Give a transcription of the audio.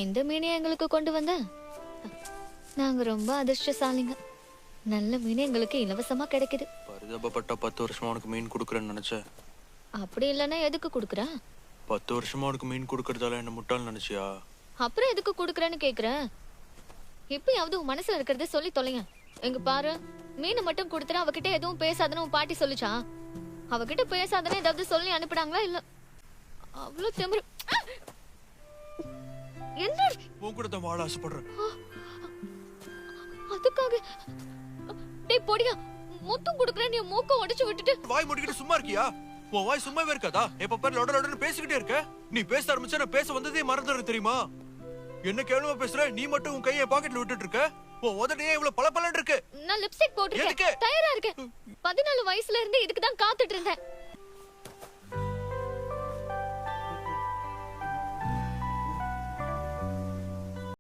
இந்த மீனையை எங்களுக்கு கொண்டு வந்த நாங்க ரொம்ப அதிர்ஷ்டசாலிங்க. நல்ல மீன் எங்களுக்கு இலவசமா கிடைக்குது. பரிதாபப்பட்ட 10 வருஷமா உனக்கு மீன் கொடுக்குறேன்னு நினைச்சேன். அப்படி இல்லைன்னா எதுக்கு குடுக்குற? 10 வருஷமா உனக்கு மீன் கொடுக்கறதால என்ன முட்டாள் நினைச்சியா? அப்புறம் எதுக்கு குடுக்குறேன்னு கேக்குறேன். இப்பயாவது உன் மனசுல இருக்கிறத சொல்லி தொலைங்க. எங்க பாரு, மீனை மட்டும் கொடுத்துட்டு அவகிட்ட எதுவும் பேசாதன்னு உன் பாட்டி சொல்லுச்சா? அவகிட்ட பேசாதன்னு ஏதாவது சொல்லி அனுப்பினாங்களா? இல்ல அவ்வளவு திமிரு. என்ன உன் கூட தான் வாழ ஆசைப்படுறேன். அதுக்காக டேய் பொடியா, மொத்தம் குடுக்குறேன், நீ மூக்க உடைச்சு விட்டுட்டு வாய் மூடிக்கிட்டு சும்மா இருக்கியா? உன் வாய் சும்மாவே இருக்காதா? எப்ப பாரு லொட லொடன்னு பேசிக்கிட்டே இருக்க. நீ பேச ஆரம்பிச்சா நான் பேச வந்ததே மறந்துடுற தெரியுமா? என்ன கேவலமா பேசுற? நீ மட்டும் உன் கையை பாக்கெட்ல விட்டுட்டு இருக்க. உன் உதடையே இவ்வளவு பளபளன்னு இருக்கு. நான் லிப்ஸ்டிக் போட்டுருக்கேன், தயாரா இருக்கேன். 14 வயசுல இருந்து இதுக்கு தான் காத்துட்டு இருந்தேன்.